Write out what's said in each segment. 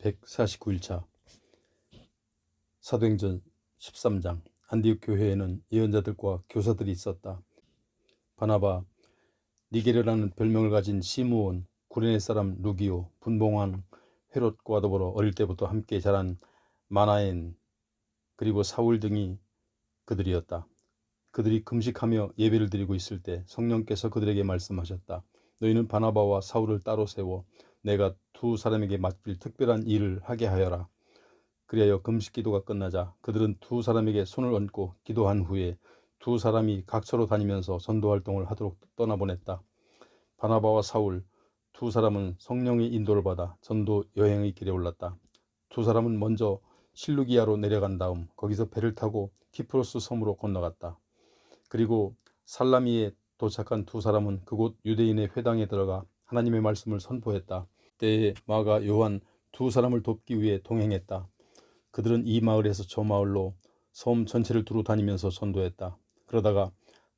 149일차 사도행전 13장. 안디옥 교회에는 예언자들과 교사들이 있었다. 바나바, 니게르라는 별명을 가진 시므온, 구레네 사람 루기오, 분봉왕 헤롯과 더불어 어릴 때부터 함께 자란 마나엔, 그리고 사울 등이 그들이었다. 그들이 금식하며 예배를 드리고 있을 때 성령께서 그들에게 말씀하셨다. 너희는 바나바와 사울을 따로 세워 내가 두 사람에게 맡길 특별한 일을 하게 하여라. 그리하여 금식 기도가 끝나자 그들은 두 사람에게 손을 얹고 기도한 후에 두 사람이 각처로 다니면서 전도 활동을 하도록 떠나보냈다. 바나바와 사울 두 사람은 성령의 인도를 받아 전도 여행의 길에 올랐다. 두 사람은 먼저 실루기아로 내려간 다음 거기서 배를 타고 키프로스 섬으로 건너갔다. 그리고 살라미에 도착한 두 사람은 그곳 유대인의 회당에 들어가 하나님의 말씀을 선포했다. 때에 마가 요한 두 사람을 돕기 위해 동행했다. 그들은 이 마을에서 저 마을로 섬 전체를 두루 다니면서 전도했다. 그러다가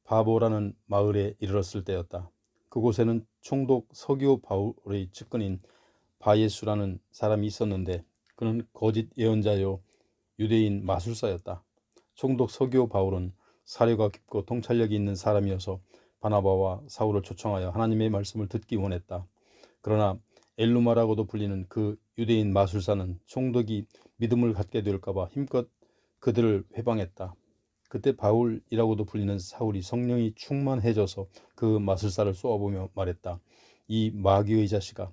바보라는 마을에 이르렀을 때였다. 그곳에는 총독 서기오 바울의 측근인 바예수라는 사람이 있었는데 그는 거짓 예언자요 유대인 마술사였다. 총독 서기오 바울은 사려가 깊고 통찰력이 있는 사람이어서 바나바와 사울을 초청하여 하나님의 말씀을 듣기 원했다. 그러나 엘루마라고도 불리는 그 유대인 마술사는 총독이 믿음을 갖게 될까봐 힘껏 그들을 회방했다. 그때 바울이라고도 불리는 사울이 성령이 충만해져서 그 마술사를 쏘아보며 말했다. 이 마귀의 자식아,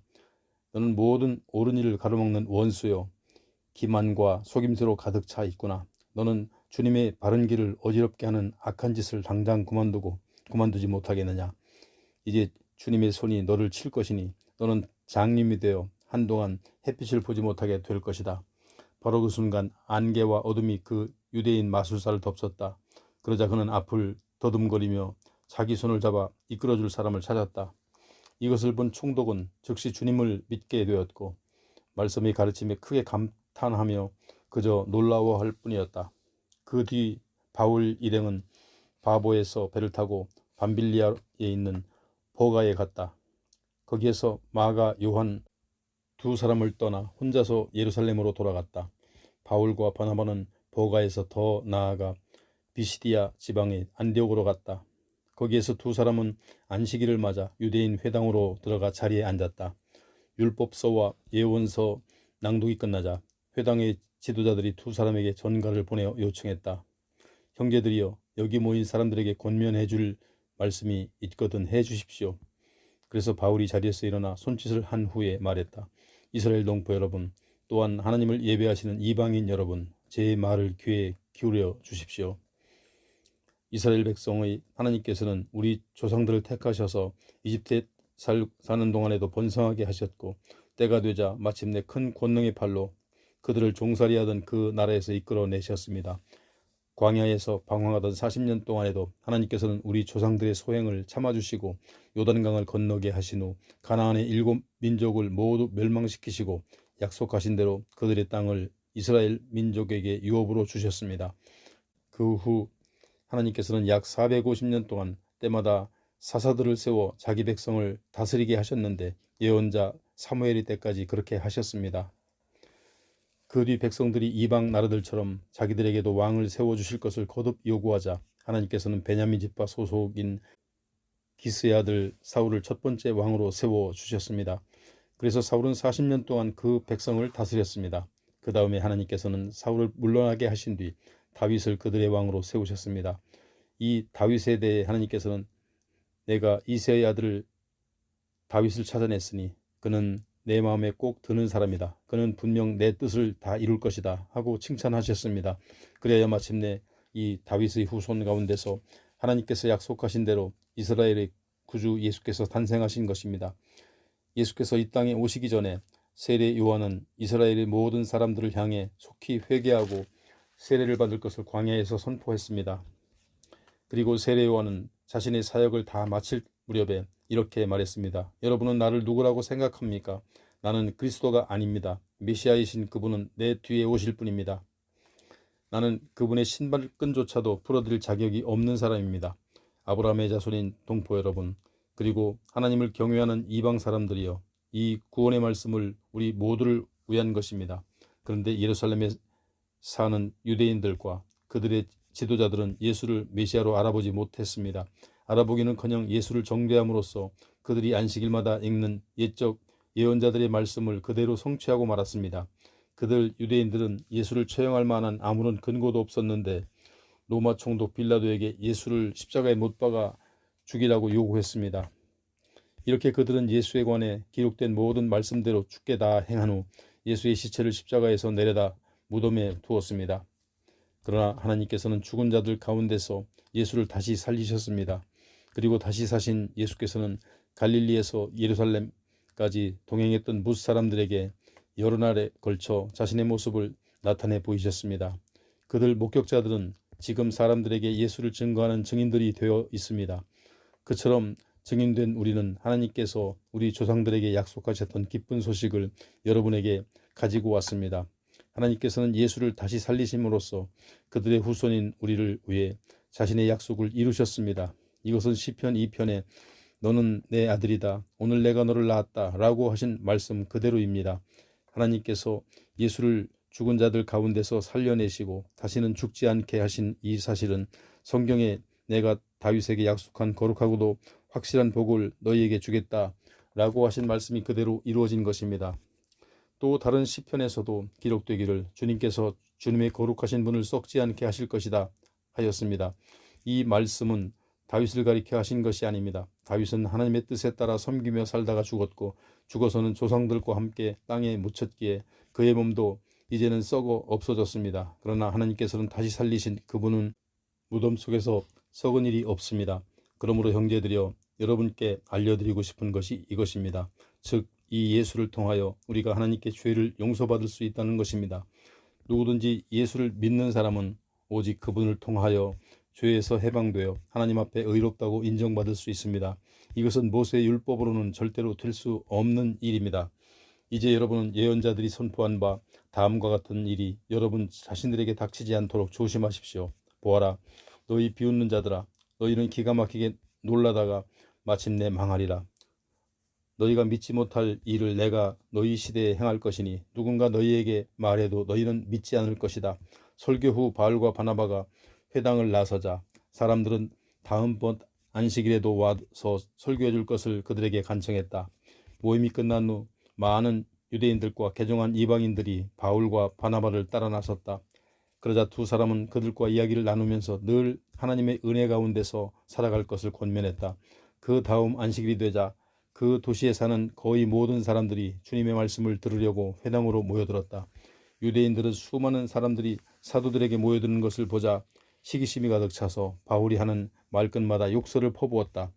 너는 모든 옳은 일을 가로막는 원수요, 기만과 속임수로 가득 차 있구나. 너는 주님의 바른 길을 어지럽게 하는 악한 짓을 당장 그만두지 못하겠느냐. 이제 주님의 손이 너를 칠 것이니 너는 장님이 되어 한동안 햇빛을 보지 못하게 될 것이다. 바로 그 순간 안개와 어둠이 그 유대인 마술사를 덮쳤다. 그러자 그는 앞을 더듬거리며 자기 손을 잡아 이끌어줄 사람을 찾았다. 이것을 본 총독은 즉시 주님을 믿게 되었고 말씀의 가르침에 크게 감탄하며 그저 놀라워할 뿐이었다. 그 뒤 바울 일행은 바보에서 배를 타고 밤빌리아에 있는 버가에 갔다. 거기에서 마가 요한 두 사람을 떠나 혼자서 예루살렘으로 돌아갔다. 바울과 바나바는 버가에서 더 나아가 비시디아 지방의 안디옥으로 갔다. 거기에서 두 사람은 안식일을 맞아 유대인 회당으로 들어가 자리에 앉았다. 율법서와 예언서 낭독이 끝나자 회당의 지도자들이 두 사람에게 전가를 보내어 요청했다. 형제들이여, 여기 모인 사람들에게 권면해 줄 말씀이 있거든 해 주십시오. 그래서 바울이 자리에서 일어나 손짓을 한 후에 말했다. 이스라엘 동포 여러분, 또한 하나님을 예배하시는 이방인 여러분, 제 말을 귀에 기울여 주십시오. 이스라엘 백성의 하나님께서는 우리 조상들을 택하셔서 이집트에 사는 동안에도 번성하게 하셨고 때가 되자 마침내 큰 권능의 팔로 그들을 종살이하던 그 나라에서 이끌어내셨습니다. 광야에서 방황하던 40년 동안에도 하나님께서는 우리 조상들의 소행을 참아주시고 요단강을 건너게 하신 후 가나안의 7민족을 모두 멸망시키시고 약속하신 대로 그들의 땅을 이스라엘 민족에게 유업으로 주셨습니다. 그 후 하나님께서는 약 450년 동안 때마다 사사들을 세워 자기 백성을 다스리게 하셨는데 예언자 사무엘의 때까지 그렇게 하셨습니다. 그 뒤 백성들이 이방 나라들처럼 자기들에게도 왕을 세워주실 것을 거듭 요구하자 하나님께서는 베냐민 지파 소속인 기스의 아들 사울을 첫 번째 왕으로 세워주셨습니다. 그래서 사울은 40년 동안 그 백성을 다스렸습니다. 그 다음에 하나님께서는 사울을 물러나게 하신 뒤 다윗을 그들의 왕으로 세우셨습니다. 이 다윗에 대해 하나님께서는 내가 이새의 아들 다윗을 찾아냈으니 그는 내 마음에 꼭 드는 사람이다. 그는 분명 내 뜻을 다 이룰 것이다 하고 칭찬하셨습니다. 그래야 마침내 이 다윗의 후손 가운데서 하나님께서 약속하신 대로 이스라엘의 구주 예수께서 탄생하신 것입니다. 예수께서 이 땅에 오시기 전에 세례 요한은 이스라엘의 모든 사람들을 향해 속히 회개하고 세례를 받을 것을 광야에서 선포했습니다. 그리고 세례 요한은 자신의 사역을 다 마칠 무렵에 이렇게 말했습니다. 여러분은 나를 누구라고 생각합니까? 나는 그리스도가 아닙니다. 메시아이신 그분은 내 뒤에 오실 분입니다. 나는 그분의 신발끈조차도 풀어드릴 자격이 없는 사람입니다. 아브라함의 자손인 동포 여러분, 그리고 하나님을 경외하는 이방 사람들이여, 이 구원의 말씀을 우리 모두를 위한 것입니다. 그런데 예루살렘에 사는 유대인들과 그들의 지도자들은 예수를 메시아로 알아보지 못했습니다. 알아보기는커녕 예수를 정죄함으로써 그들이 안식일마다 읽는 옛적 예언자들의 말씀을 그대로 성취하고 말았습니다. 그들 유대인들은 예수를 처형할 만한 아무런 근거도 없었는데 로마 총독 빌라도에게 예수를 십자가에 못 박아 죽이라고 요구했습니다. 이렇게 그들은 예수에 관해 기록된 모든 말씀대로 죽게 다 행한 후 예수의 시체를 십자가에서 내려다 무덤에 두었습니다. 그러나 하나님께서는 죽은 자들 가운데서 예수를 다시 살리셨습니다. 그리고 다시 사신 예수께서는 갈릴리에서 예루살렘까지 동행했던 무수 사람들에게 여러 날에 걸쳐 자신의 모습을 나타내 보이셨습니다. 그들 목격자들은 지금 사람들에게 예수를 증거하는 증인들이 되어 있습니다. 그처럼 증인된 우리는 하나님께서 우리 조상들에게 약속하셨던 기쁜 소식을 여러분에게 가지고 왔습니다. 하나님께서는 예수를 다시 살리심으로써 그들의 후손인 우리를 위해 자신의 약속을 이루셨습니다. 이것은 시편 2편에 너는 내 아들이다. 오늘 내가 너를 낳았다. 라고 하신 말씀 그대로입니다. 하나님께서 예수를 죽은 자들 가운데서 살려내시고 다시는 죽지 않게 하신 이 사실은 성경에 내가 다윗에게 약속한 거룩하고도 확실한 복을 너희에게 주겠다. 라고 하신 말씀이 그대로 이루어진 것입니다. 또 다른 시편에서도 기록되기를 주님께서 주님의 거룩하신 분을 썩지 않게 하실 것이다 하였습니다. 이 말씀은 다윗을 가리켜 하신 것이 아닙니다. 다윗은 하나님의 뜻에 따라 섬기며 살다가 죽었고 죽어서는 조상들과 함께 땅에 묻혔기에 그의 몸도 이제는 썩어 없어졌습니다. 그러나 하나님께서는 다시 살리신 그분은 무덤 속에서 썩은 일이 없습니다. 그러므로 형제들이여 여러분께 알려드리고 싶은 것이 이것입니다. 즉 이 예수를 통하여 우리가 하나님께 죄를 용서받을 수 있다는 것입니다. 누구든지 예수를 믿는 사람은 오직 그분을 통하여 죄에서 해방되어 하나님 앞에 의롭다고 인정받을 수 있습니다. 이것은 모세의 율법으로는 절대로 될 수 없는 일입니다. 이제 여러분은 예언자들이 선포한 바 다음과 같은 일이 여러분 자신들에게 닥치지 않도록 조심하십시오. 보아라, 너희 비웃는 자들아, 너희는 기가 막히게 놀라다가 마침내 망하리라. 너희가 믿지 못할 일을 내가 너희 시대에 행할 것이니 누군가 너희에게 말해도 너희는 믿지 않을 것이다. 설교 후 바울과 바나바가 회당을 나서자 사람들은 다음번 안식일에도 와서 설교해 줄 것을 그들에게 간청했다. 모임이 끝난 후 많은 유대인들과 개종한 이방인들이 바울과 바나바를 따라 나섰다. 그러자 두 사람은 그들과 이야기를 나누면서 늘 하나님의 은혜 가운데서 살아갈 것을 권면했다. 그 다음 안식일이 되자 그 도시에 사는 거의 모든 사람들이 주님의 말씀을 들으려고 회당으로 모여들었다. 유대인들은 수많은 사람들이 사도들에게 모여드는 것을 보자 시기심이 가득 차서 바울이 하는 말끝마다 욕설을 퍼부었다.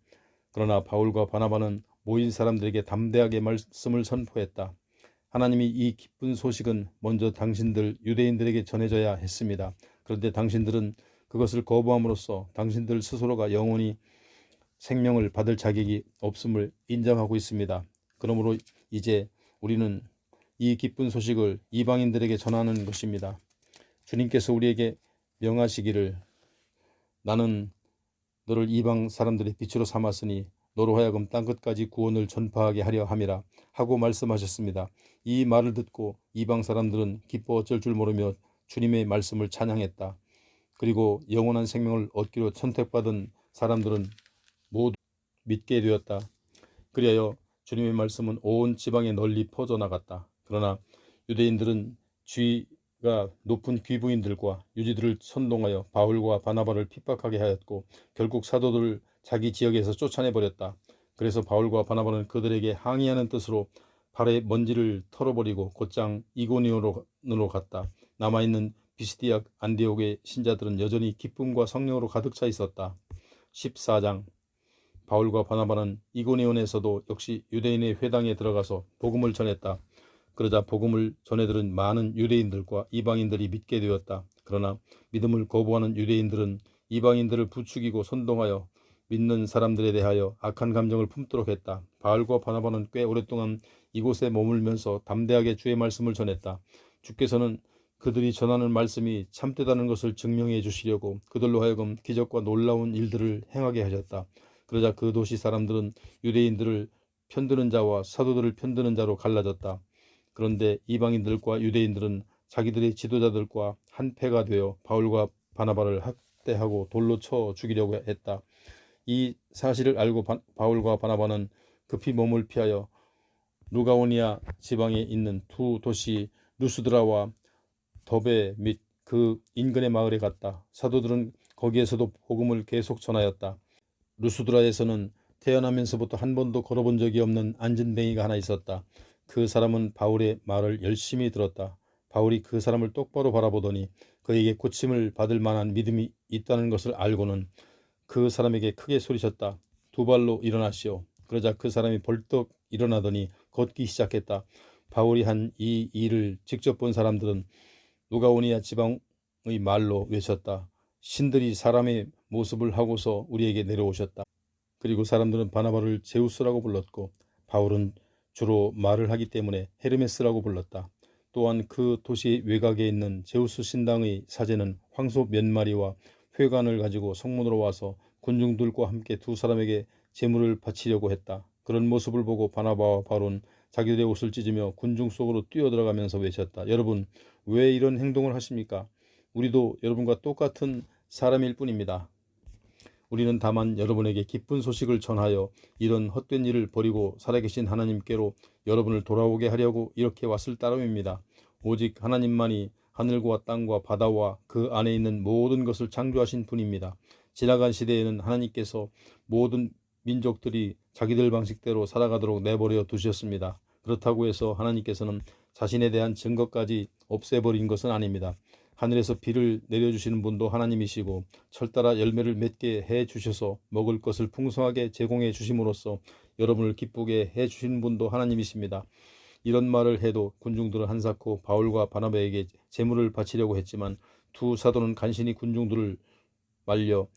그러나 바울과 바나바는 모인 사람들에게 담대하게 말씀을 선포했다. 하나님이 이 기쁜 소식은 먼저 당신들 유대인들에게 전해져야 했습니다. 그런데 당신들은 그것을 거부함으로써 당신들 스스로가 영원히 생명을 받을 자격이 없음을 인정하고 있습니다. 그러므로 이제 우리는 이 기쁜 소식을 이방인들에게 전하는 것입니다. 주님께서 우리에게 명하시기를 나는 너를 이방 사람들의 빛으로 삼았으니 너로 하여금 땅끝까지 구원을 전파하게 하려 함이라 하고 말씀하셨습니다. 이 말을 듣고 이방 사람들은 기뻐 어쩔 줄 모르며 주님의 말씀을 찬양했다. 그리고 영원한 생명을 얻기로 선택받은 사람들은 모두 믿게 되었다. 그리하여 주님의 말씀은 온 지방에 널리 퍼져나갔다. 그러나 유대인들은 지위가 높은 귀부인들과 유지들을 선동하여 바울과 바나바를 핍박하게 하였고 결국 사도들을 자기 지역에서 쫓아내버렸다. 그래서 바울과 바나바는 그들에게 항의하는 뜻으로 발의 먼지를 털어버리고 곧장 이고니온으로 갔다. 남아있는 비스디악 안디옥의 신자들은 여전히 기쁨과 성령으로 가득 차 있었다. 14장 바울과 바나바는 이고니온에서도 역시 유대인의 회당에 들어가서 복음을 전했다. 그러자 복음을 전해들은 많은 유대인들과 이방인들이 믿게 되었다. 그러나 믿음을 거부하는 유대인들은 이방인들을 부추기고 선동하여 믿는 사람들에 대하여 악한 감정을 품도록 했다. 바울과 바나바는 꽤 오랫동안 이곳에 머물면서 담대하게 주의 말씀을 전했다. 주께서는 그들이 전하는 말씀이 참되다는 것을 증명해 주시려고 그들로 하여금 기적과 놀라운 일들을 행하게 하셨다. 그러자 그 도시 사람들은 유대인들을 편드는 자와 사도들을 편드는 자로 갈라졌다. 그런데 이방인들과 유대인들은 자기들의 지도자들과 한패가 되어 바울과 바나바를 학대하고 돌로 쳐 죽이려고 했다. 이 사실을 알고 바울과 바나바는 급히 몸을 피하여 루가오니아 지방에 있는 두 도시 루스드라와 더베 및 그 인근의 마을에 갔다. 사도들은 거기에서도 복음을 계속 전하였다. 루스드라에서는 태어나면서부터 한 번도 걸어본 적이 없는 안진뱅이가 하나 있었다. 그 사람은 바울의 말을 열심히 들었다. 바울이 그 사람을 똑바로 바라보더니 그에게 고침을 받을 만한 믿음이 있다는 것을 알고는 그 사람에게 크게 소리쳤다. 두 발로 일어나시오. 그러자 그 사람이 벌떡 일어나더니 걷기 시작했다. 바울이 한 이 일을 직접 본 사람들은 루가오니아 지방의 말로 외쳤다. 신들이 사람의 모습을 하고서 우리에게 내려오셨다. 그리고 사람들은 바나바를 제우스라고 불렀고 바울은 주로 말을 하기 때문에 헤르메스라고 불렀다. 또한 그 도시 외곽에 있는 제우스 신당의 사제는 황소 몇 마리와 회관을 가지고 성문으로 와서 군중들과 함께 두 사람에게 제물을 바치려고 했다. 그런 모습을 보고 바나바와 바울은 자기들의 옷을 찢으며 군중 속으로 뛰어들어가면서 외쳤다. 여러분, 왜 이런 행동을 하십니까? 우리도 여러분과 똑같은 사람일 뿐입니다. 우리는 다만 여러분에게 기쁜 소식을 전하여 이런 헛된 일을 버리고 살아계신 하나님께로 여러분을 돌아오게 하려고 이렇게 왔을 따름입니다. 오직 하나님만이 하늘과 땅과 바다와 그 안에 있는 모든 것을 창조하신 분입니다. 지나간 시대에는 하나님께서 모든 민족들이 자기들 방식대로 살아가도록 내버려 두셨습니다. 그렇다고 해서 하나님께서는 자신에 대한 증거까지 없애버린 것은 아닙니다. 하늘에서 비를 내려주시는 분도 하나님이시고 철따라 열매를 맺게 해주셔서 먹을 것을 풍성하게 제공해 주심으로써 여러분을 기쁘게 해주시는 분도 하나님이십니다. 이런 말을 해도 군중들은 한사코 바울과 바나바에게 제물을 바치려고 했지만 두 사도는 간신히 군중들을 말려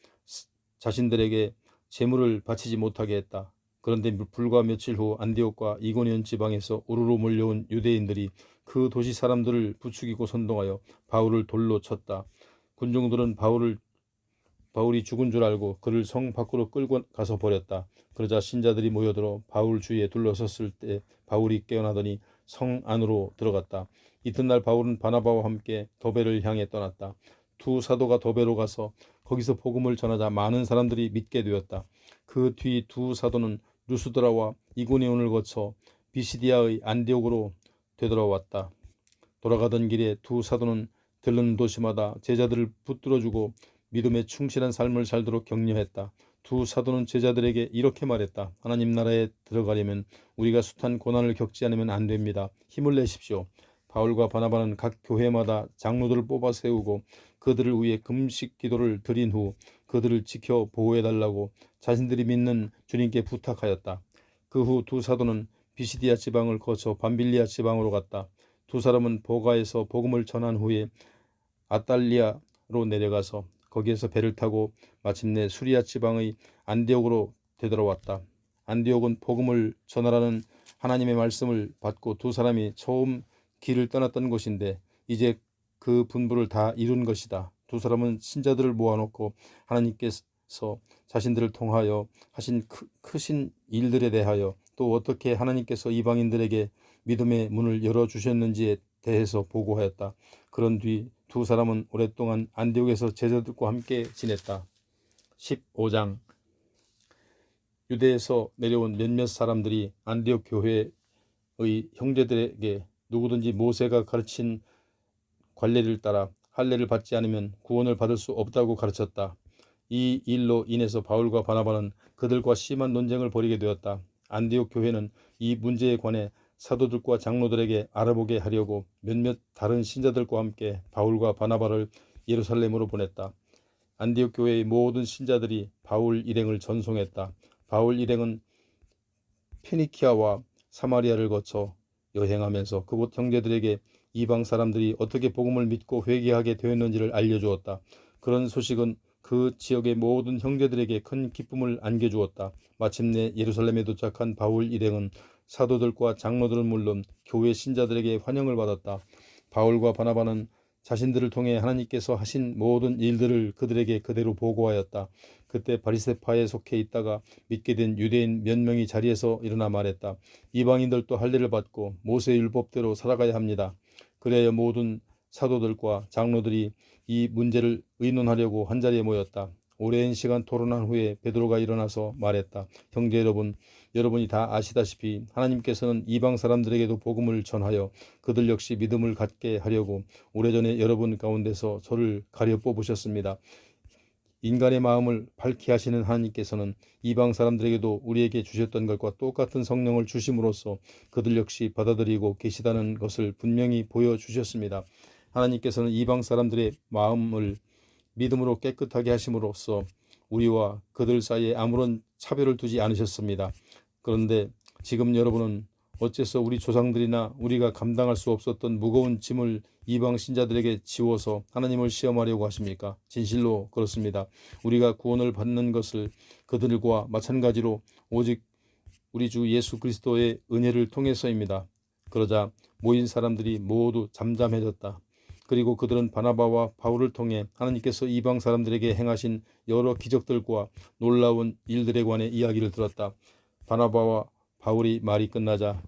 자신들에게 제물을 바치지 못하게 했다. 그런데 불과 며칠 후 안디옥과 이고니온 지방에서 우르르 몰려온 유대인들이 그 도시 사람들을 부추기고 선동하여 바울을 돌로 쳤다. 군중들은 바울이 죽은 줄 알고 그를 성 밖으로 끌고 가서 버렸다. 그러자 신자들이 모여들어 바울 주위에 둘러섰을 때 바울이 깨어나더니 성 안으로 들어갔다. 이튿날 바울은 바나바와 함께 더베를 향해 떠났다. 두 사도가 더베로 가서 거기서 복음을 전하자 많은 사람들이 믿게 되었다. 그 뒤 두 사도는 루스드라와 이고니온을 거쳐 비시디아의 안디옥으로 되돌아왔다. 돌아가던 길에 두 사도는 들르는 도시마다 제자들을 붙들어주고 믿음에 충실한 삶을 살도록 격려했다. 두 사도는 제자들에게 이렇게 말했다. 하나님 나라에 들어가려면 우리가 숱한 고난을 겪지 않으면 안 됩니다. 힘을 내십시오. 바울과 바나바는 각 교회마다 장로들을 뽑아 세우고 그들을 위해 금식 기도를 드린 후 그들을 지켜 보호해달라고 자신들이 믿는 주님께 부탁하였다. 그 후 두 사도는 비시디아 지방을 거쳐 밤빌리아 지방으로 갔다. 두 사람은 보가에서 복음을 전한 후에 아탈리아로 내려가서 거기에서 배를 타고 마침내 수리아 지방의 안디옥으로 되돌아왔다. 안디옥은 복음을 전하라는 하나님의 말씀을 받고 두 사람이 처음 길을 떠났던 곳인데 이제 그 분부를 다 이룬 것이다. 두 사람은 신자들을 모아놓고 하나님께서 자신들을 통하여 하신 크신 일들에 대하여 또 어떻게 하나님께서 이방인들에게 믿음의 문을 열어주셨는지에 대해서 보고하였다. 그런 뒤 두 사람은 오랫동안 안디옥에서 제자들과 함께 지냈다. 15장 유대에서 내려온 몇몇 사람들이 안디옥 교회의 형제들에게 누구든지 모세가 가르친 관례를 따라 할례를 받지 않으면 구원을 받을 수 없다고 가르쳤다. 이 일로 인해서 바울과 바나바는 그들과 심한 논쟁을 벌이게 되었다. 안디옥 교회는 이 문제에 관해 사도들과 장로들에게 알아보게 하려고 몇몇 다른 신자들과 함께 바울과 바나바를 예루살렘으로 보냈다. 안디옥 교회의 모든 신자들이 바울 일행을 전송했다. 바울 일행은 페니키아와 사마리아를 거쳐 여행하면서 그곳 형제들에게 이방 사람들이 어떻게 복음을 믿고 회개하게 되었는지를 알려주었다. 그런 소식은 그 지역의 모든 형제들에게 큰 기쁨을 안겨주었다. 마침내 예루살렘에 도착한 바울 일행은 사도들과 장로들은 물론 교회 신자들에게 환영을 받았다. 바울과 바나바는 자신들을 통해 하나님께서 하신 모든 일들을 그들에게 그대로 보고하였다. 그때 바리새파에 속해 있다가 믿게 된 유대인 몇 명이 자리에서 일어나 말했다. 이방인들도 할례를 받고 모세의 율법대로 살아가야 합니다. 그래야 모든 사도들과 장로들이 이 문제를 의논하려고 한자리에 모였다. 오랜 시간 토론한 후에 베드로가 일어나서 말했다. 형제 여러분, 여러분이 다 아시다시피 하나님께서는 이방 사람들에게도 복음을 전하여 그들 역시 믿음을 갖게 하려고 오래전에 여러분 가운데서 저를 가려 뽑으셨습니다. 인간의 마음을 밝게 하시는 하나님께서는 이방 사람들에게도 우리에게 주셨던 것과 똑같은 성령을 주심으로써 그들 역시 받아들이고 계시다는 것을 분명히 보여주셨습니다. 하나님께서는 이방 사람들의 마음을 믿음으로 깨끗하게 하심으로써 우리와 그들 사이에 아무런 차별을 두지 않으셨습니다. 그런데 지금 여러분은 어째서 우리 조상들이나 우리가 감당할 수 없었던 무거운 짐을 이방 신자들에게 지워서 하나님을 시험하려고 하십니까? 진실로 그렇습니다. 우리가 구원을 받는 것을 그들과 마찬가지로 오직 우리 주 예수 그리스도의 은혜를 통해서입니다. 그러자 모인 사람들이 모두 잠잠해졌다. 그리고 그들은 바나바와 바울을 통해 하나님께서 이방 사람들에게 행하신 여러 기적들과 놀라운 일들에 관해 이야기를 들었다. 바나바와 바울이 말이 끝나자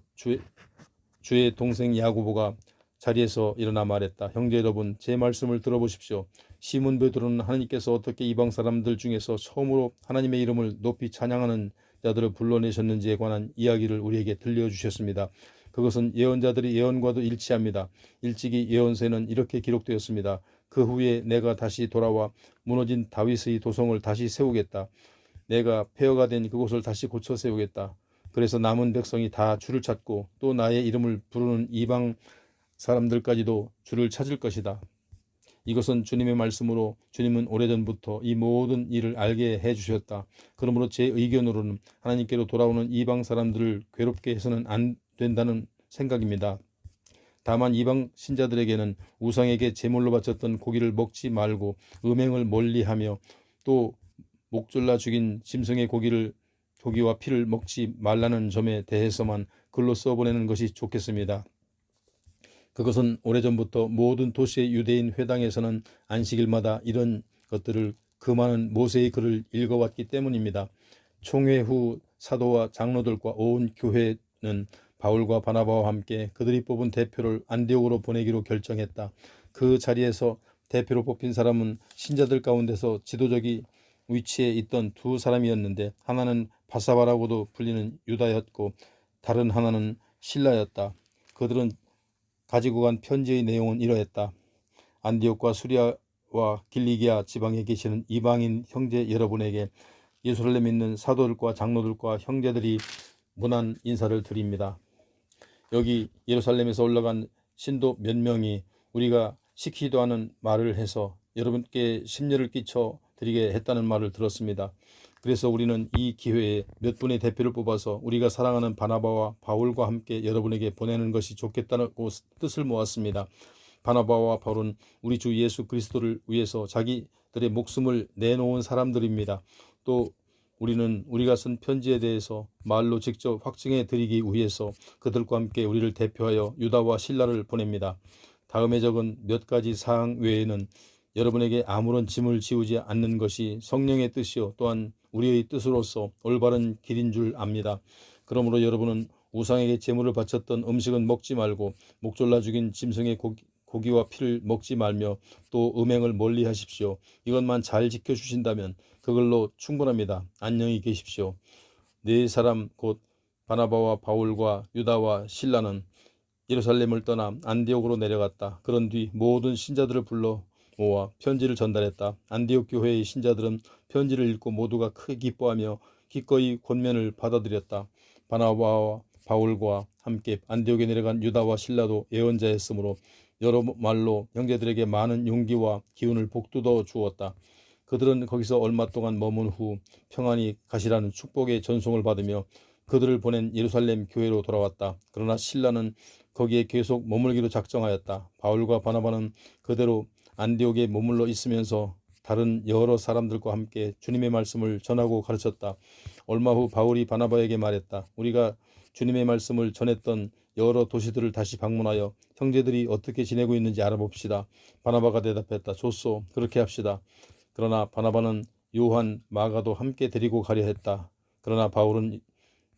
주의 동생 야고보가 자리에서 일어나 말했다. 형제 여러분, 제 말씀을 들어보십시오. 시몬 베드로는 하나님께서 어떻게 이방 사람들 중에서 처음으로 하나님의 이름을 높이 찬양하는 자들을 불러내셨는지에 관한 이야기를 우리에게 들려주셨습니다. 그것은 예언자들의 예언과도 일치합니다. 일찍이 예언서에는 이렇게 기록되었습니다. 그 후에 내가 다시 돌아와 무너진 다윗의 도성을 다시 세우겠다. 내가 폐허가 된 그곳을 다시 고쳐 세우겠다. 그래서 남은 백성이 다 주를 찾고 또 나의 이름을 부르는 이방 사람들까지도 주를 찾을 것이다. 이것은 주님의 말씀으로 주님은 오래전부터 이 모든 일을 알게 해주셨다. 그러므로 제 의견으로는 하나님께로 돌아오는 이방 사람들을 괴롭게 해서는 안 된다는 생각입니다. 다만 이방 신자들에게는 우상에게 제물로 바쳤던 고기를 먹지 말고 음행을 멀리하며 또 목졸라 죽인 짐승의 고기와 피를 먹지 말라는 점에 대해서만 글로 써보내는 것이 좋겠습니다. 그것은 오래전부터 모든 도시의 유대인 회당에서는 안식일마다 이런 것들을 그 많은 모세의 글을 읽어왔기 때문입니다. 총회 후 사도와 장로들과 온 교회는 바울과 바나바와 함께 그들이 뽑은 대표를 안디옥으로 보내기로 결정했다. 그 자리에서 대표로 뽑힌 사람은 신자들 가운데서 지도적인 위치에 있던 두 사람이었는데 하나는 바사바라고도 불리는 유다였고 다른 하나는 실라였다. 그들은 가지고 간 편지의 내용은 이러했다. 안디옥과 수리아와 길리기아 지방에 계시는 이방인 형제 여러분에게 예루살렘에 있는 사도들과 장로들과 형제들이 문안 인사를 드립니다. 여기 예루살렘에서 올라간 신도 몇 명이 우리가 시키지도 않은 말을 해서 여러분께 심려를 끼쳐 드리게 했다는 말을 들었습니다. 그래서 우리는 이 기회에 몇 분의 대표를 뽑아서 우리가 사랑하는 바나바와 바울과 함께 여러분에게 보내는 것이 좋겠다고 뜻을 모았습니다. 바나바와 바울은 우리 주 예수 그리스도를 위해서 자기들의 목숨을 내놓은 사람들입니다. 또 우리는 우리가 쓴 편지에 대해서 말로 직접 확증해 드리기 위해서 그들과 함께 우리를 대표하여 유다와 실라를 보냅니다. 다음에 적은 몇 가지 사항 외에는 여러분에게 아무런 짐을 지우지 않는 것이 성령의 뜻이요 또한 우리의 뜻으로서 올바른 길인 줄 압니다. 그러므로 여러분은 우상에게 제물을 바쳤던 음식은 먹지 말고 목졸라 죽인 짐승의 고기와 피를 먹지 말며 또 음행을 멀리 하십시오. 이것만 잘 지켜주신다면 그걸로 충분합니다. 안녕히 계십시오. 네 사람 곧 바나바와 바울과 유다와 실라는 예루살렘을 떠나 안디옥으로 내려갔다. 그런 뒤 모든 신자들을 불러 모아 편지를 전달했다. 안디옥 교회의 신자들은 편지를 읽고 모두가 크게 기뻐하며 기꺼이 권면을 받아들였다. 바나바와 바울과 함께 안디옥에 내려간 유다와 실라도 예언자였으므로 여러 말로 형제들에게 많은 용기와 기운을 복돋워 주었다. 그들은 거기서 얼마 동안 머문 후 평안히 가시라는 축복의 전송을 받으며 그들을 보낸 예루살렘 교회로 돌아왔다. 그러나 실라는 거기에 계속 머물기로 작정하였다. 바울과 바나바는 그대로 안디옥에 머물러 있으면서 다른 여러 사람들과 함께 주님의 말씀을 전하고 가르쳤다. 얼마 후 바울이 바나바에게 말했다. 우리가 주님의 말씀을 전했던 여러 도시들을 다시 방문하여 형제들이 어떻게 지내고 있는지 알아봅시다. 바나바가 대답했다. 좋소. 그렇게 합시다. 그러나 바나바는 요한 마가도 함께 데리고 가려 했다. 그러나 바울은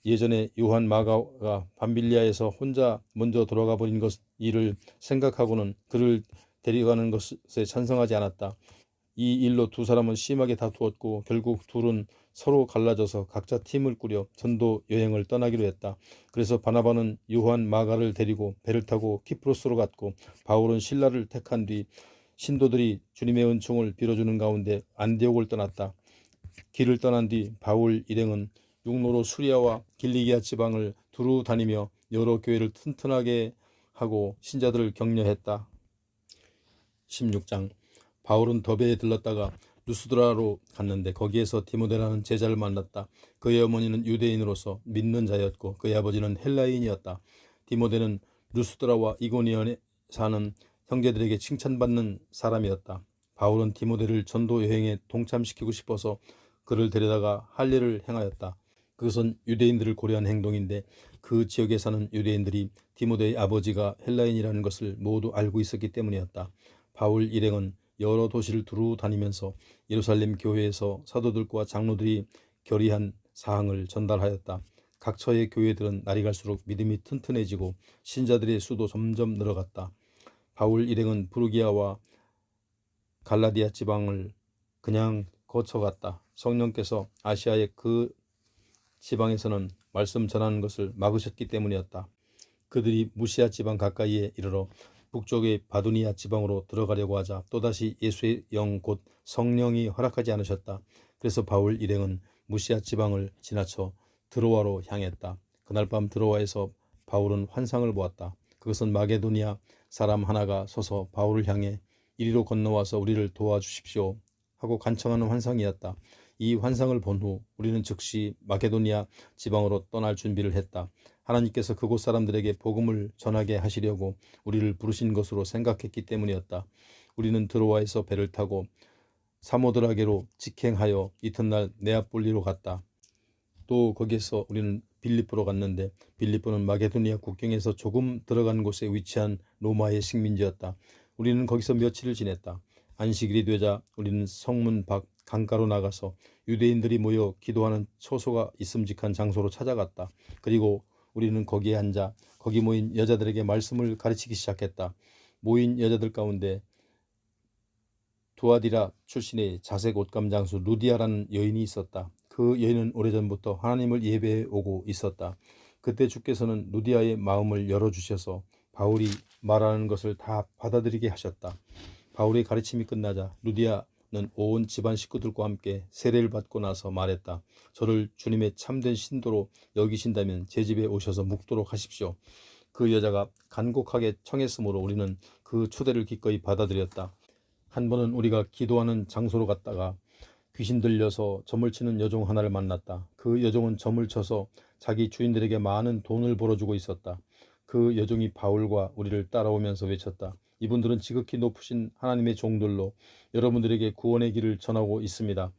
예전에 요한 마가가 밤빌리아에서 혼자 먼저 돌아가 버린 일을 생각하고는 그를 데려가는 것에 찬성하지 않았다. 이 일로 두 사람은 심하게 다투었고 결국 둘은 서로 갈라져서 각자 팀을 꾸려 전도 여행을 떠나기로 했다. 그래서 바나바는 요한 마가를 데리고 배를 타고 키프로스로 갔고 바울은 실라를 택한 뒤 신도들이 주님의 은총을 빌어주는 가운데 안디옥을 떠났다. 길을 떠난 뒤 바울 일행은 육로로 수리아와 길리기아 지방을 두루 다니며 여러 교회를 튼튼하게 하고 신자들을 격려했다. 16장 바울은 더베에 들렀다가 루스드라로 갔는데 거기에서 디모데라는 제자를 만났다. 그의 어머니는 유대인으로서 믿는 자였고 그의 아버지는 헬라인이었다. 디모데는 루스드라와 이고니온에 사는 형제들에게 칭찬받는 사람이었다. 바울은 디모데를 전도 여행에 동참시키고 싶어서 그를 데려다가 할 일을 행하였다. 그것은 유대인들을 고려한 행동인데 그 지역에 사는 유대인들이 디모데의 아버지가 헬라인이라는 것을 모두 알고 있었기 때문이었다. 바울 일행은 여러 도시를 두루 다니면서 예루살렘 교회에서 사도들과 장로들이 결의한 사항을 전달하였다. 각처의 교회들은 날이 갈수록 믿음이 튼튼해지고 신자들의 수도 점점 늘어갔다. 바울 일행은 부르기아와 갈라디아 지방을 그냥 거쳐갔다. 성령께서 아시아의 그 지방에서는 말씀 전하는 것을 막으셨기 때문이었다. 그들이 무시아 지방 가까이에 이르러 북쪽의 바두니아 지방으로 들어가려고 하자 또다시 예수의 영 곧 성령이 허락하지 않으셨다. 그래서 바울 일행은 무시아 지방을 지나쳐 드로아로 향했다. 그날 밤 드로아에서 바울은 환상을 보았다. 그것은 마게도니아 사람 하나가 서서 바울을 향해 이리로 건너와서 우리를 도와주십시오 하고 간청하는 환상이었다. 이 환상을 본 후 우리는 즉시 마게도니아 지방으로 떠날 준비를 했다. 하나님께서 그곳 사람들에게 복음을 전하게 하시려고 우리를 부르신 것으로 생각했기 때문이었다. 우리는 드로아에서 배를 타고 사모드라게로 직행하여 이튿날 네아폴리로 갔다. 또 거기에서 우리는 빌립보로 갔는데 빌립보는 마게도니아 국경에서 조금 들어간 곳에 위치한 로마의 식민지였다. 우리는 거기서 며칠을 지냈다. 안식일이 되자 우리는 성문 밖 강가로 나가서 유대인들이 모여 기도하는 처소가 있음직한 장소로 찾아갔다. 그리고 우리는 거기에 앉아 거기 모인 여자들에게 말씀을 가르치기 시작했다. 모인 여자들 가운데 두아디라 출신의 자색 옷감 장수 루디아라는 여인이 있었다. 그 여인은 오래전부터 하나님을 예배해 오고 있었다. 그때 주께서는 루디아의 마음을 열어주셔서 바울이 말하는 것을 다 받아들이게 하셨다. 바울의 가르침이 끝나자 루디아는 온 집안 식구들과 함께 세례를 받고 나서 말했다. 저를 주님의 참된 신도로 여기신다면 제 집에 오셔서 묵도록 하십시오. 그 여자가 간곡하게 청했으므로 우리는 그 초대를 기꺼이 받아들였다. 한 번은 우리가 기도하는 장소로 갔다가 귀신 들려서 점을 치는 여종 하나를 만났다. 그 여종은 점을 쳐서 자기 주인들에게 많은 돈을 벌어주고 있었다. 그 여종이 바울과 우리를 따라오면서 외쳤다. 이분들은 지극히 높으신 하나님의 종들로 여러분들에게 구원의 길을 전하고 있습니다.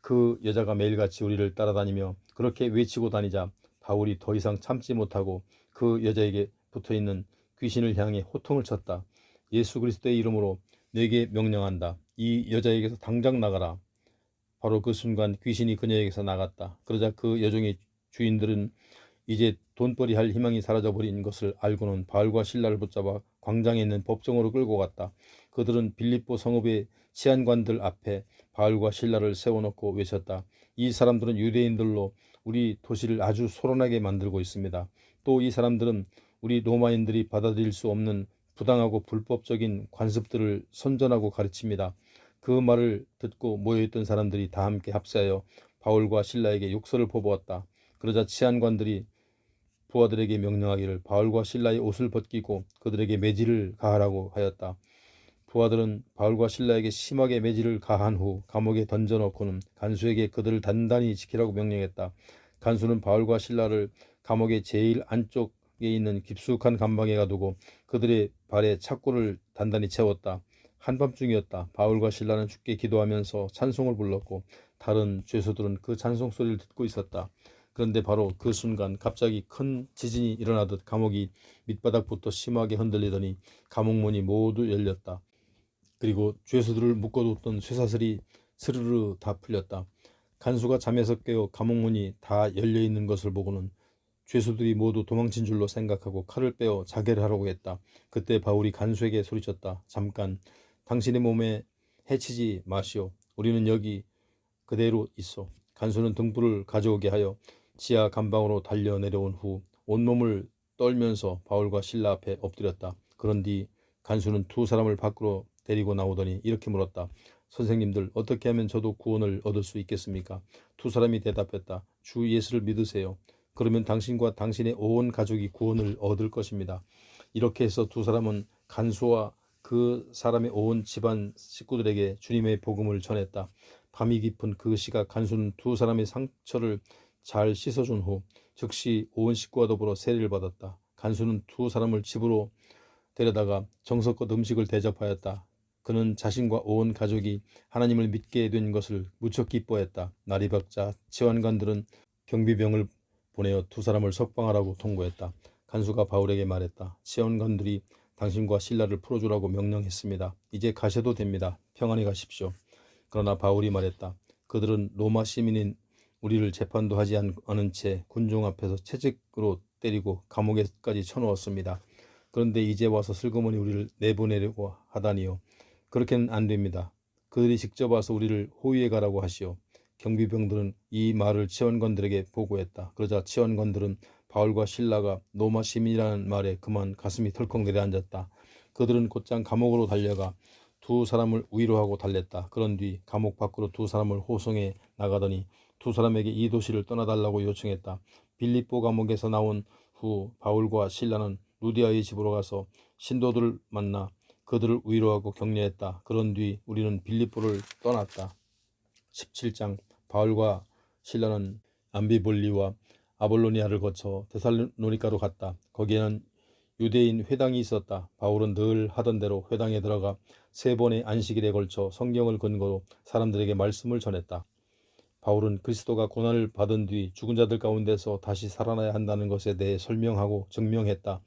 그 여자가 매일같이 우리를 따라다니며 그렇게 외치고 다니자 바울이 더 이상 참지 못하고 그 여자에게 붙어있는 귀신을 향해 호통을 쳤다. 예수 그리스도의 이름으로 내게 명령한다. 이 여자에게서 당장 나가라. 바로 그 순간 귀신이 그녀에게서 나갔다. 그러자 그 여종의 주인들은 이제 돈벌이 할 희망이 사라져버린 것을 알고는 바울과 실라를 붙잡아 광장에 있는 법정으로 끌고 갔다. 그들은 빌립보 성읍의 치안관들 앞에 바울과 실라를 세워놓고 외쳤다. 이 사람들은 유대인들로 우리 도시를 아주 소란하게 만들고 있습니다. 또 이 사람들은 우리 로마인들이 받아들일 수 없는 부당하고 불법적인 관습들을 선전하고 가르칩니다. 그 말을 듣고 모여있던 사람들이 다 함께 합세하여 바울과 실라에게 욕설을 퍼부었다. 그러자 치안관들이 부하들에게 명령하기를 바울과 실라의 옷을 벗기고 그들에게 매질을 가하라고 하였다. 부하들은 바울과 실라에게 심하게 매질을 가한 후 감옥에 던져놓고는 간수에게 그들을 단단히 지키라고 명령했다. 간수는 바울과 실라를 감옥의 제일 안쪽에 있는 깊숙한 감방에 가두고 그들의 발에 착고를 단단히 채웠다. 한밤중이었다. 바울과 실라는 주께 기도하면서 찬송을 불렀고 다른 죄수들은 그 찬송 소리를 듣고 있었다. 그런데 바로 그 순간 갑자기 큰 지진이 일어나듯 감옥이 밑바닥부터 심하게 흔들리더니 감옥문이 모두 열렸다. 그리고 죄수들을 묶어뒀던 쇠사슬이 스르르 다 풀렸다. 간수가 잠에서 깨어 감옥문이 다 열려 있는 것을 보고는 죄수들이 모두 도망친 줄로 생각하고 칼을 빼어 자결을 하려고 했다. 그때 바울이 간수에게 소리쳤다. 잠깐, 당신의 몸에 해치지 마시오. 우리는 여기 그대로 있어. 간수는 등불을 가져오게 하여 지하 감방으로 달려 내려온 후 온몸을 떨면서 바울과 실라 앞에 엎드렸다. 그런 뒤 간수는 두 사람을 밖으로 데리고 나오더니 이렇게 물었다. 선생님들, 어떻게 하면 저도 구원을 얻을 수 있겠습니까? 두 사람이 대답했다. 주 예수를 믿으세요. 그러면 당신과 당신의 온 가족이 구원을 얻을 것입니다. 이렇게 해서 두 사람은 간수와 그 사람의 온 집안 식구들에게 주님의 복음을 전했다. 밤이 깊은 그 시각 간수는 두 사람의 상처를 잘 씻어준 후 즉시 온 식구와 더불어 세례를 받았다. 간수는 두 사람을 집으로 데려다가 정성껏 음식을 대접하였다. 그는 자신과 온 가족이 하나님을 믿게 된 것을 무척 기뻐했다. 날이 밝자 치환관들은 경비병을 보내어 두 사람을 석방하라고 통보했다. 간수가 바울에게 말했다. 치환관들이 당신과 실라를 풀어주라고 명령했습니다. 이제 가셔도 됩니다. 평안히 가십시오. 그러나 바울이 말했다. 그들은 로마 시민인 우리를 재판도 하지 않은 채 군중 앞에서 채찍으로 때리고 감옥에까지 쳐넣었습니다. 그런데 이제 와서 슬그머니 우리를 내보내려고 하다니요. 그렇게는 안 됩니다. 그들이 직접 와서 우리를 호위해 가라고 하시오. 경비병들은 이 말을 치원관들에게 보고했다. 그러자 치원관들은 바울과 실라가 로마 시민이라는 말에 그만 가슴이 덜컥 내려앉았다. 그들은 곧장 감옥으로 달려가 두 사람을 위로하고 달랬다. 그런 뒤 감옥 밖으로 두 사람을 호송해 나가더니 두 사람에게 이 도시를 떠나달라고 요청했다. 빌립보 감옥에서 나온 후 바울과 실라는 루디아의 집으로 가서 신도들을 만나 그들을 위로하고 격려했다. 그런 뒤 우리는 빌립보를 떠났다. 17장. 바울과 실라는 암비볼리와 아볼로니아를 거쳐 데살로니가로 갔다. 거기에는 유대인 회당이 있었다. 바울은 늘 하던 대로 회당에 들어가 3번의 안식일에 걸쳐 성경을 근거로 사람들에게 말씀을 전했다. 바울은 그리스도가 고난을 받은 뒤 죽은 자들 가운데서 다시 살아나야 한다는 것에 대해 설명하고 증명했다.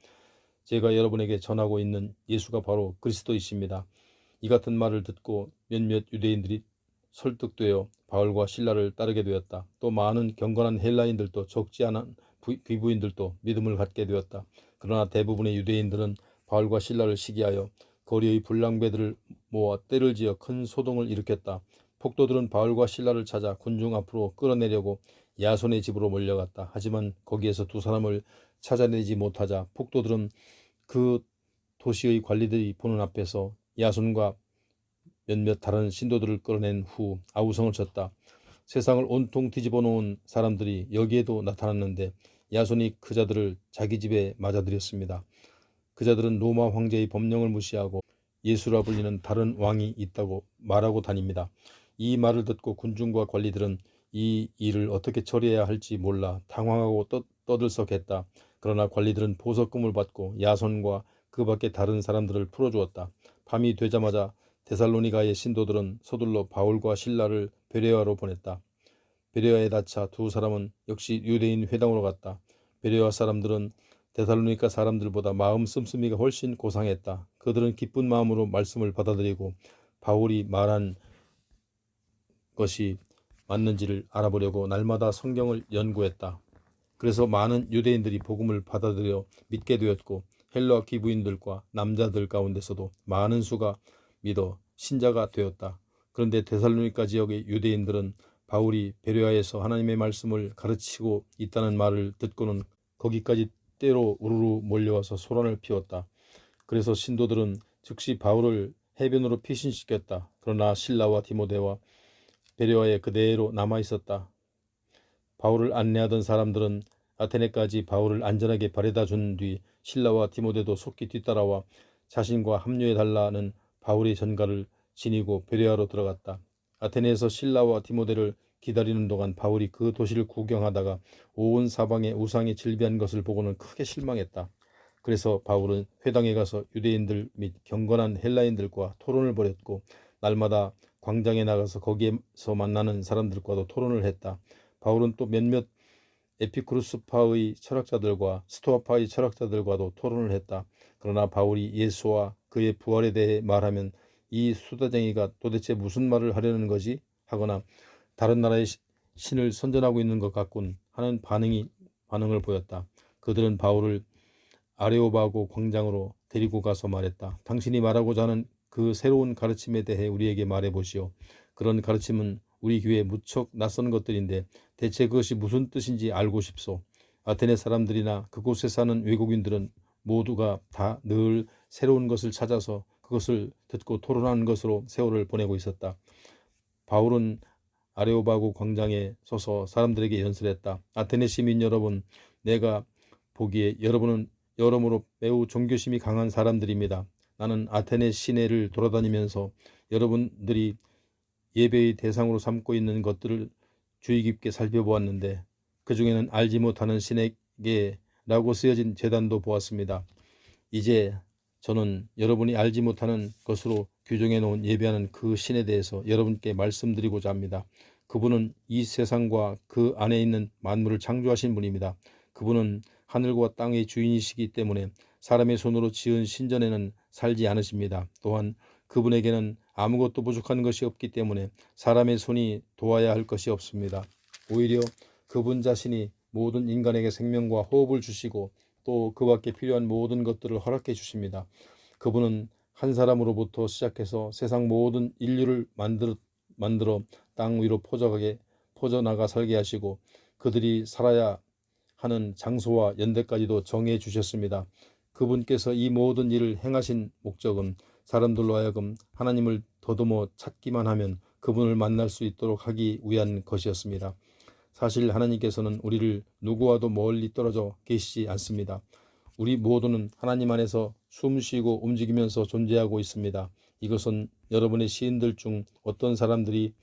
제가 여러분에게 전하고 있는 예수가 바로 그리스도이십니다. 이 같은 말을 듣고 몇몇 유대인들이 설득되어 바울과 실라를 따르게 되었다. 또 많은 경건한 헬라인들도 적지 않은 귀부인들도 믿음을 갖게 되었다. 그러나 대부분의 유대인들은 바울과 실라를 시기하여 거리의 불량배들을 모아 떼를 지어 큰 소동을 일으켰다. 폭도들은 바울과 실라를 찾아 군중 앞으로 끌어내려고 야손의 집으로 몰려갔다. 하지만 거기에서 두 사람을 찾아내지 못하자 폭도들은 그 도시의 관리들이 보는 앞에서 야손과 몇몇 다른 신도들을 끌어낸 후 아우성을 쳤다. 세상을 온통 뒤집어 놓은 사람들이 여기에도 나타났는데 야손이 그자들을 자기 집에 맞아들였습니다. 그자들은 로마 황제의 법령을 무시하고 예수라 불리는 다른 왕이 있다고 말하고 다닙니다. 이 말을 듣고 군중과 관리들은 이 일을 어떻게 처리해야 할지 몰라 당황하고 떠들썩했다. 그러나 관리들은 보석금을 받고 야손과 그 밖에 다른 사람들을 풀어주었다. 밤이 되자마자 데살로니가의 신도들은 서둘러 바울과 실라를 베레아로 보냈다. 베레아에 닿자 두 사람은 역시 유대인 회당으로 갔다. 베레아 사람들은 데살로니가 사람들보다 마음 씀씀이가 훨씬 고상했다. 그들은 기쁜 마음으로 말씀을 받아들이고 바울이 말한 것이 맞는지를 알아보려고 날마다 성경을 연구했다. 그래서 많은 유대인들이 복음을 받아들여 믿게 되었고 헬라 귀부인들과 남자들 가운데서도 많은 수가 믿어 신자가 되었다. 그런데 데살로니가 지역의 유대인들은 바울이 베레아에서 하나님의 말씀을 가르치고 있다는 말을 듣고는 거기까지 때로 우르르 몰려와서 소란을 피웠다. 그래서 신도들은 즉시 바울을 해변으로 피신시켰다. 그러나 실라와 디모데와 베레아에 그대로 남아있었다. 바울을 안내하던 사람들은 아테네까지 바울을 안전하게 바래다 준 뒤 실라와 디모데도 속히 뒤따라와 자신과 합류해달라는 바울의 전가를 지니고 베레아로 들어갔다. 아테네에서 실라와 디모데를 기다리는 동안 바울이 그 도시를 구경하다가 온 사방에 우상이 즐비한 것을 보고는 크게 실망했다. 그래서 바울은 회당에 가서 유대인들 및 경건한 헬라인들과 토론을 벌였고 날마다 광장에 나가서 거기에서 만나는 사람들과도 토론을 했다. 바울은 또 몇몇 에피쿠르스파의 철학자들과 스토아파의 철학자들과도 토론을 했다. 그러나 바울이 예수와 그의 부활에 대해 말하면 이 수다쟁이가 도대체 무슨 말을 하려는 거지? 하거나 다른 나라의 신을 선전하고 있는 것 같군 하는 반응을 보였다. 그들은 바울을 아레오바고 광장으로 데리고 가서 말했다. 당신이 말하고자 하는 그 새로운 가르침에 대해 우리에게 말해보시오. 그런 가르침은 우리 교회에 무척 낯선 것들인데 대체 그것이 무슨 뜻인지 알고 싶소. 아테네 사람들이나 그곳에 사는 외국인들은 모두가 다 늘 새로운 것을 찾아서 그것을 듣고 토론하는 것으로 세월을 보내고 있었다. 바울은 아레오바고 광장에 서서 사람들에게 연설했다. 아테네 시민 여러분, 내가 보기에 여러분은 여러모로 매우 종교심이 강한 사람들입니다. 나는 아테네 시내를 돌아다니면서 여러분들이 예배의 대상으로 삼고 있는 것들을 주의 깊게 살펴보았는데 그 중에는 알지 못하는 신에게라고 쓰여진 제단도 보았습니다. 이제 저는 여러분이 알지 못하는 것으로 규정해 놓은 예배하는 그 신에 대해서 여러분께 말씀드리고자 합니다. 그분은 이 세상과 그 안에 있는 만물을 창조하신 분입니다. 그분은 하늘과 땅의 주인이시기 때문에 사람의 손으로 지은 신전에는 살지 않으십니다. 또한 그분에게는 아무것도 부족한 것이 없기 때문에 사람의 손이 도와야 할 것이 없습니다. 오히려 그분 자신이 모든 인간에게 생명과 호흡을 주시고 또 그 밖에 필요한 모든 것들을 허락해 주십니다. 그분은 한 사람으로부터 시작해서 세상 모든 인류를 만들어 땅 위로 퍼져나가 살게 하시고 그들이 살아야 하는 장소와 연대까지도 정해 주셨습니다. 그분께서 이 모든 일을 행하신 목적은 사람들로 하여금 하나님을 더듬어 찾기만 하면 그분을 만날 수 있도록 하기 위한 것이었습니다. 사실 하나님께서는 우리를 누구와도 멀리 떨어져 계시지 않습니다. 우리 모두는 하나님 안에서 숨쉬고 움직이면서 존재하고 있습니다. 이것은 여러분의 시인들 중 어떤 사람들이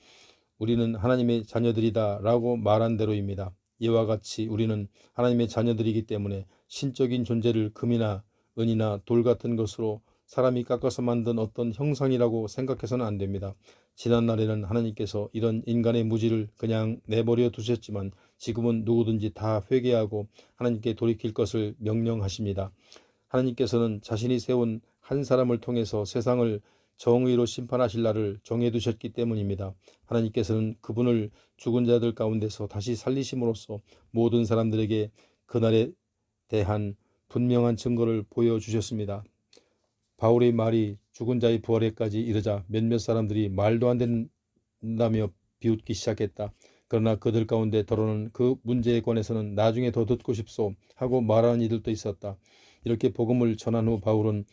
우리는 하나님의 자녀들이다 라고 말한 대로입니다. 이와 같이 우리는 하나님의 자녀들이기 때문에 신적인 존재를 금이나 은이나 돌 같은 것으로 사람이 깎아서 만든 어떤 형상이라고 생각해서는 안 됩니다. 지난날에는 하나님께서 이런 인간의 무지를 그냥 내버려 두셨지만 지금은 누구든지 다 회개하고 하나님께 돌이킬 것을 명령하십니다. 하나님께서는 자신이 세운 한 사람을 통해서 세상을 정의로 심판하실 날을 정해두셨기 때문입니다. 하나님께서는 그분을 죽은 자들 가운데서 다시 살리심으로써 모든 사람들에게 그날에 대한 분명한 증거를 보여주셨습니다. 바울의 말이 죽은 자의 부활에까지 이르자 몇몇 사람들이 말도 안 된다며 비웃기 시작했다. 그러나 그들 가운데 더러는 그 문제에 관해서는 나중에 더 듣고 싶소 하고 말하는 이들도 있었다. 이렇게 복음을 전한 후 바울은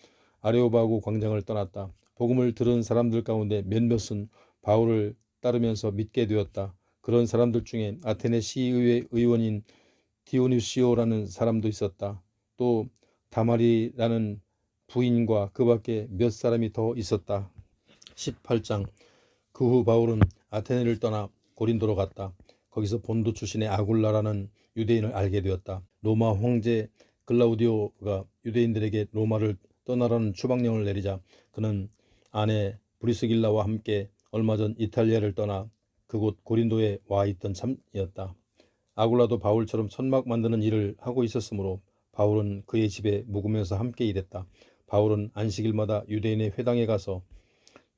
아레오바고 광장을 떠났다. 복음을 들은 사람들 가운데 몇몇은 바울을 따르면서 믿게 되었다. 그런 사람들 중에 아테네 시의회 의원인 디오니시오라는 사람도 있었다. 또 다마리라는 부인과 그 밖에 몇 사람이 더 있었다. 18장. 그 후 바울은 아테네를 떠나 고린도로 갔다. 거기서 본도 출신의 아굴라라는 유대인을 알게 되었다. 로마 황제 글라우디오가 유대인들에게 로마를 떠나라는 추방령을 내리자 그는 아내 브리스길라와 함께 얼마 전 이탈리아를 떠나 그곳 고린도에 와 있던 참이었다. 아굴라도 바울처럼 천막 만드는 일을 하고 있었으므로 바울은 그의 집에 묵으면서 함께 일했다. 바울은 안식일마다 유대인의 회당에 가서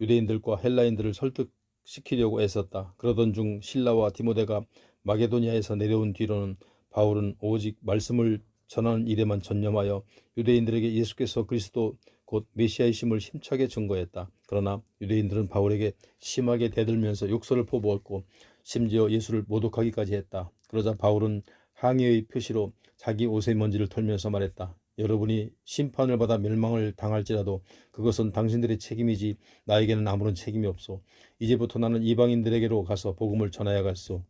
유대인들과 헬라인들을 설득시키려고 애썼다. 그러던 중 실라와 디모데가 마게도니아에서 내려온 뒤로는 바울은 오직 말씀을 전하는 일에만 전념하여 유대인들에게 예수께서 그리스도 곧 메시아이심을 힘차게 증거했다. 그러나 유대인들은 바울에게 심하게 대들면서 욕설을 퍼부었고 심지어 예수를 모독하기까지 했다. 그러자 바울은 항의의 표시로 자기 옷의 먼지를 털면서 말했다. 여러분이 심판을 받아 멸망을 당할지라도 그것은 당신들의 책임이지 나에게는 아무런 책임이 없소. 이제부터 나는 이방인들에게로 가서 복음을 전하여갔소.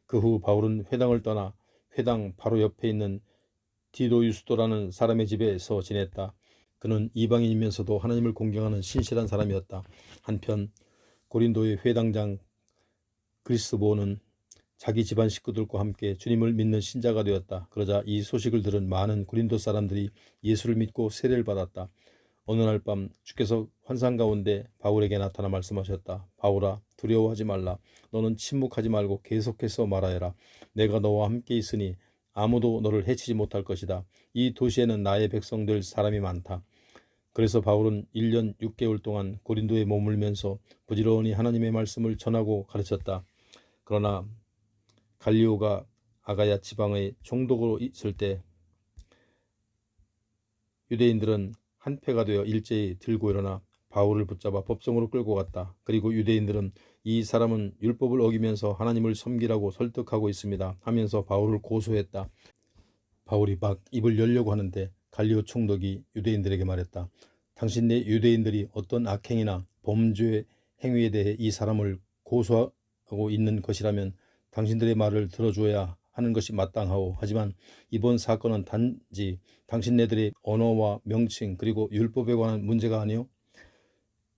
그 후 바울은 회당을 떠나 회당 바로 옆에 있는 디도유스도라는 사람의 집에서 지냈다. 그는 이방인이면서도 하나님을 공경하는 신실한 사람이었다. 한편 고린도의 회당장 그리스보는 자기 집안 식구들과 함께 주님을 믿는 신자가 되었다. 그러자 이 소식을 들은 많은 고린도 사람들이 예수를 믿고 세례를 받았다. 어느 날 밤 주께서 환상 가운데 바울에게 나타나 말씀하셨다. 바울아, 두려워하지 말라. 너는 침묵하지 말고 계속해서 말하여라. 내가 너와 함께 있으니 아무도 너를 해치지 못할 것이다. 이 도시에는 나의 백성들 사람이 많다. 그래서 바울은 1년 6개월 동안 고린도에 머물면서 부지런히 하나님의 말씀을 전하고 가르쳤다. 그러나 갈리오가 아가야 지방의 총독으로 있을 때 유대인들은 한패가 되어 일제히 들고 일어나 바울을 붙잡아 법정으로 끌고 갔다. 그리고 유대인들은 이 사람은 율법을 어기면서 하나님을 섬기라고 설득하고 있습니다 하면서 바울을 고소했다. 바울이 막 입을 열려고 하는데 갈리오 총독이 유대인들에게 말했다. 당신네 유대인들이 어떤 악행이나 범죄 행위에 대해 이 사람을 고소하고 있는 것이라면 당신들의 말을 들어줘야 하는 것이 마땅하오. 하지만 이번 사건은 단지 당신네들의 언어와 명칭 그리고 율법에 관한 문제가 아니오.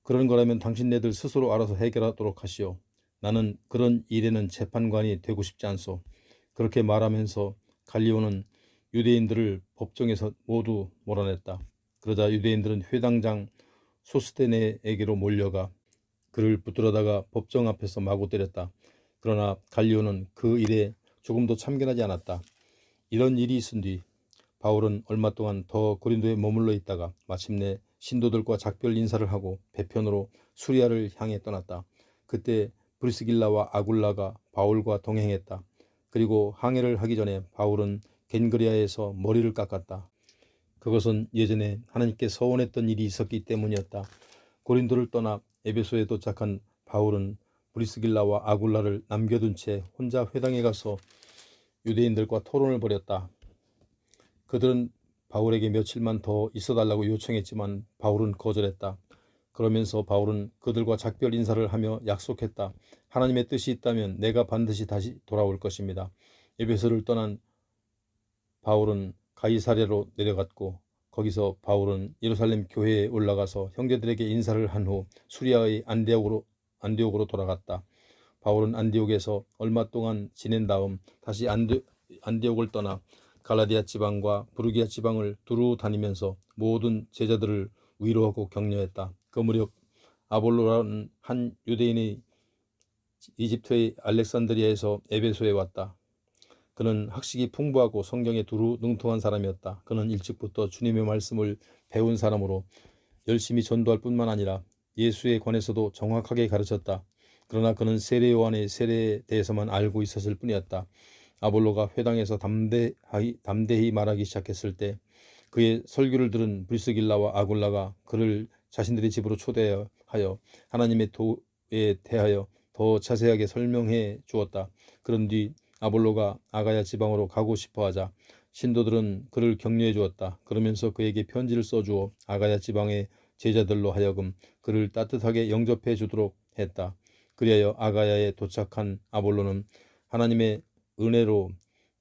그런 거라면 당신네들 스스로 알아서 해결하도록 하시오. 나는 그런 일에는 재판관이 되고 싶지 않소. 그렇게 말하면서 갈리오는 유대인들을 법정에서 모두 몰아냈다. 그러자 유대인들은 회당장 소스테네에게로 몰려가 그를 붙들어다가 법정 앞에서 마구 때렸다. 그러나 갈리오는 그 일에 조금도 참견하지 않았다. 이런 일이 있은 뒤 바울은 얼마 동안 더 고린도에 머물러 있다가 마침내 신도들과 작별 인사를 하고 배편으로 수리아를 향해 떠났다. 그때 브리스길라와 아굴라가 바울과 동행했다. 그리고 항해를 하기 전에 바울은 겐그리아에서 머리를 깎았다. 그것은 예전에 하나님께 서원했던 일이 있었기 때문이었다. 고린도를 떠나 에베소에 도착한 바울은 브리스길라와 아굴라를 남겨둔 채 혼자 회당에 가서 유대인들과 토론을 벌였다. 그들은 바울에게 며칠만 더 있어달라고 요청했지만 바울은 거절했다. 그러면서 바울은 그들과 작별 인사를 하며 약속했다. 하나님의 뜻이 있다면 내가 반드시 다시 돌아올 것입니다. 에베소를 떠난 바울은 가이사랴로 내려갔고 거기서 바울은 예루살렘 교회에 올라가서 형제들에게 인사를 한 후 수리아의 안디옥으로 돌아갔다. 바울은 안디옥에서 얼마 동안 지낸 다음 다시 안디옥을 떠나 갈라디아 지방과 부르기아 지방을 두루 다니면서 모든 제자들을 위로하고 격려했다. 그 무렵 아볼로라는 한 유대인이 이집트의 알렉산드리아에서 에베소에 왔다. 그는 학식이 풍부하고 성경에 두루 능통한 사람이었다. 그는 일찍부터 주님의 말씀을 배운 사람으로 열심히 전도할 뿐만 아니라 예수에 관해서도 정확하게 가르쳤다. 그러나 그는 세례 요한의 세례에 대해서만 알고 있었을 뿐이었다. 아볼로가 회당에서 담대히 말하기 시작했을 때 그의 설교를 들은 브리스길라와 아굴라가 그를 자신들의 집으로 초대하여 하나님의 도에 대하여 더 자세하게 설명해 주었다. 그런 뒤 아볼로가 아가야 지방으로 가고 싶어하자 신도들은 그를 격려해 주었다. 그러면서 그에게 편지를 써주어 아가야 지방의 제자들로 하여금 그를 따뜻하게 영접해 주도록 했다. 그리하여 아가야에 도착한 아볼로는 하나님의 은혜로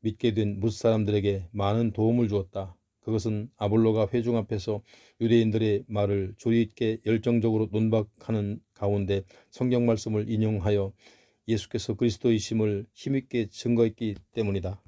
믿게 된 뭇사람들에게 많은 도움을 주었다. 그것은 아볼로가 회중 앞에서 유대인들의 말을 조리 있게 열정적으로 논박하는 가운데 성경 말씀을 인용하여 예수께서 그리스도이심을 힘있게 증거했기 때문이다.